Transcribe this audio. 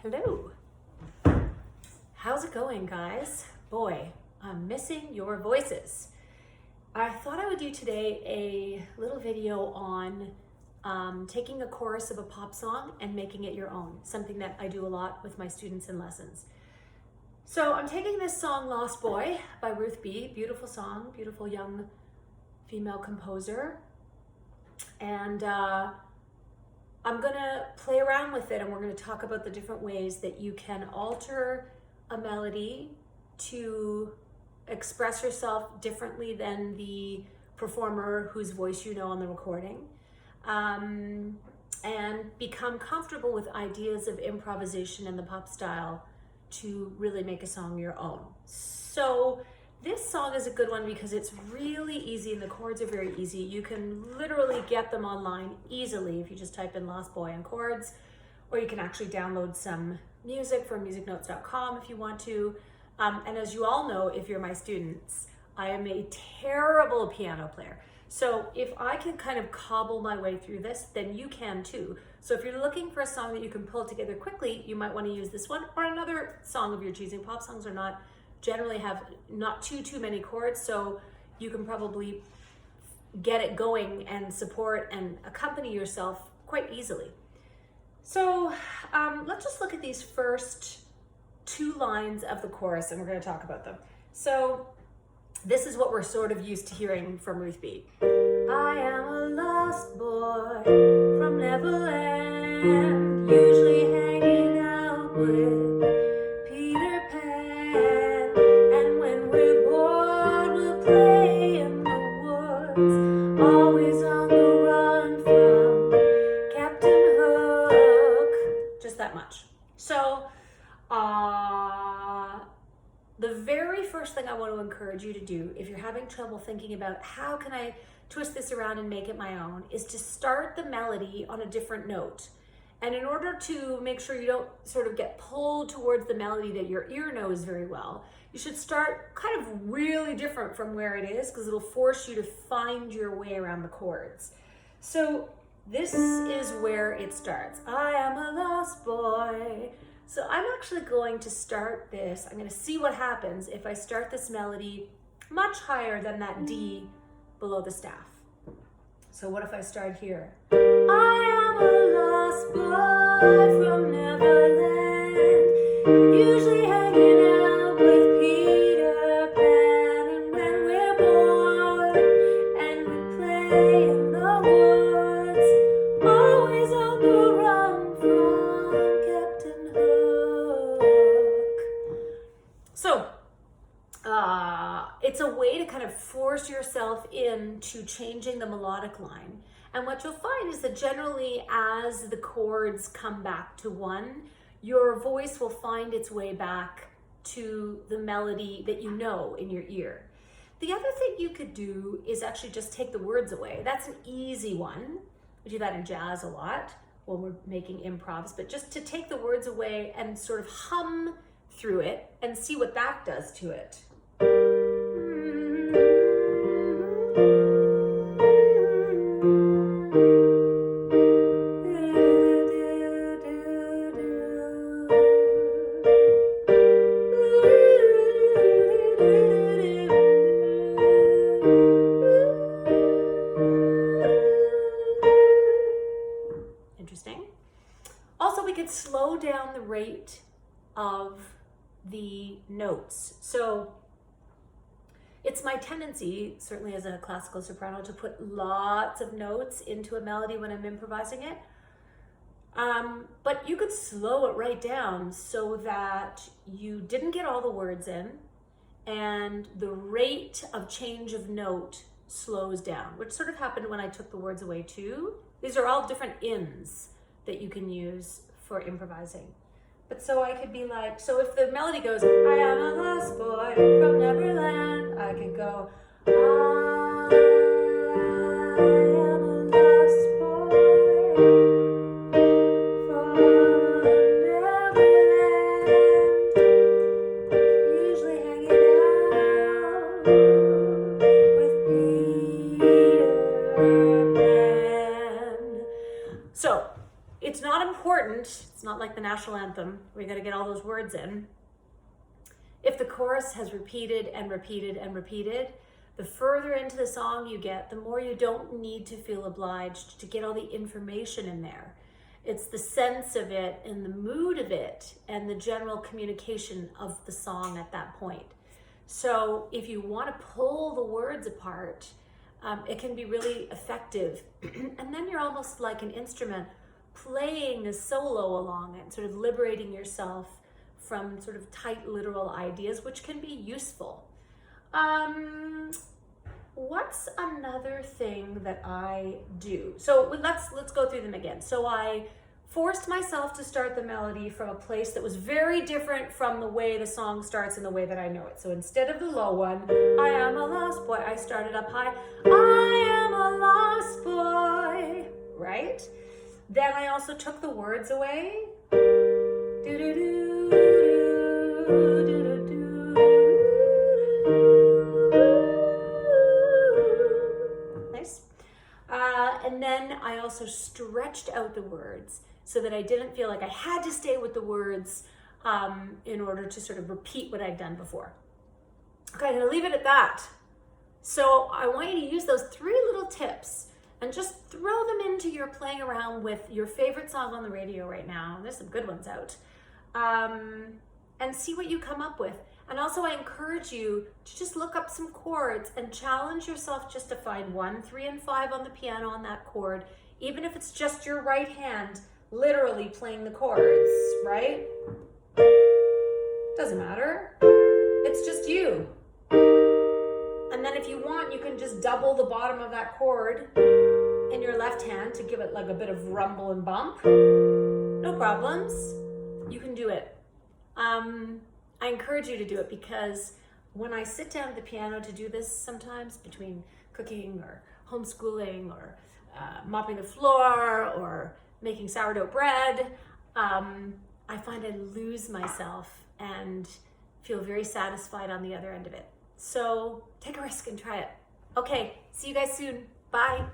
Hello. How's it going, guys? Boy, I'm missing your voices. I thought I would do today a little video on taking a chorus of a pop song and making it your own, something that I do a lot with my students in lessons. So I'm taking this song, Lost Boy by Ruth B, beautiful song, beautiful young female composer. And I'm gonna play around with it, and we're gonna talk about the different ways that you can alter a melody to express yourself differently than the performer whose voice you know on the recording, and become comfortable with ideas of improvisation in the pop style to really make a song your own. So this song is a good one because it's really easy and the chords are very easy. You can literally get them online easily if you just type in Lost Boy and chords, or you can actually download some music from musicnotes.com if you want to. And as you all know, if you're my students, I am a terrible piano player. So if I can kind of cobble my way through this, then you can too. So if you're looking for a song that you can pull together quickly, you might want to use this one or another song of your choosing. Pop songs are not generally have not too many chords, so you can probably get it going and support and accompany yourself quite easily. So let's just look at these first two lines of the chorus and we're going to talk about them. So this is what we're sort of used to hearing from Ruth B. I am a lost boy from Neverland, usually hanging out with Peter Pan, and when we're bored we'll play in the woods, always on the run from Captain Hook. Just that much. So the very first thing I want to encourage you to do, if you're having trouble thinking about how can I twist this around and make it my own, is to start the melody on a different note. And in order to make sure you don't sort of get pulled towards the melody that your ear knows very well, you should start kind of really different from where it is, because it'll force you to find your way around the chords. So this is where it starts. I am a lost boy. So I'm actually going to start this. I'm going to see what happens if I start this melody much higher than that D below the staff. So what if I start here? I am a lost boy from Neverland, usually hanging out with Peter Pan, and when we're bored and we play in the woods, always on the run from Captain Hook. So it's a way to kind of force yourself into changing the melodic line. And what you'll find is that generally as the chords come back to one, your voice will find its way back to the melody that you know in your ear. The other thing you could do is actually just take the words away. That's an easy one. We do that in jazz a lot when we're making improvs, but just to take the words away and sort of hum through it and see what that does to it. Interesting. Also, we could slow down the rate of the notes. So it's my tendency, certainly as a classical soprano, to put lots of notes into a melody when I'm improvising it. But you could slow it right down so that you didn't get all the words in and the rate of change of note slows down, which sort of happened when I took the words away too. These are all different ins that you can use for improvising. But so I could be like, so if the melody goes, I am a lost boy from Neverland, I could go, I am a lost boy from Neverland, usually hanging out with Peter Pan. So it's not important, it's not like the national anthem, we got to get all those words in. If the chorus has repeated and repeated and repeated, the further into the song you get, the more you don't need to feel obliged to get all the information in there. It's the sense of it and the mood of it and the general communication of the song at that point. So if you want to pull the words apart, it can be really effective. And then you're almost like an instrument playing a solo along it, sort of liberating yourself from sort of tight literal ideas, which can be useful. What's another thing that I do? So let's go through them again. So I forced myself to start the melody from a place that was very different from the way the song starts and the way that I know it. So instead of the low one, I am a lost boy, I started up high, I am a lost boy, right? Then I also took the words away. Nice. And then I also stretched out the words so that I didn't feel like I had to stay with the words in order to sort of repeat what I'd done before. Okay, I'm gonna leave it at that. So I want you to use those 3 little tips and just throw them into your playing around with your favorite song on the radio right now. There's some good ones out. And see what you come up with. And also I encourage you to just look up some chords and challenge yourself just to find 1, 3, and 5 on the piano on that chord, even if it's just your right hand literally playing the chords, right? Doesn't matter. It's just you. And then if you want, you can just double the bottom of that chord in your left hand to give it like a bit of rumble and bump. No problems. You can do it. I encourage you to do it because when I sit down at the piano to do this sometimes between cooking or homeschooling or mopping the floor or making sourdough bread, I find I lose myself and feel very satisfied on the other end of it. So take a risk and try it. Okay, see you guys soon. Bye.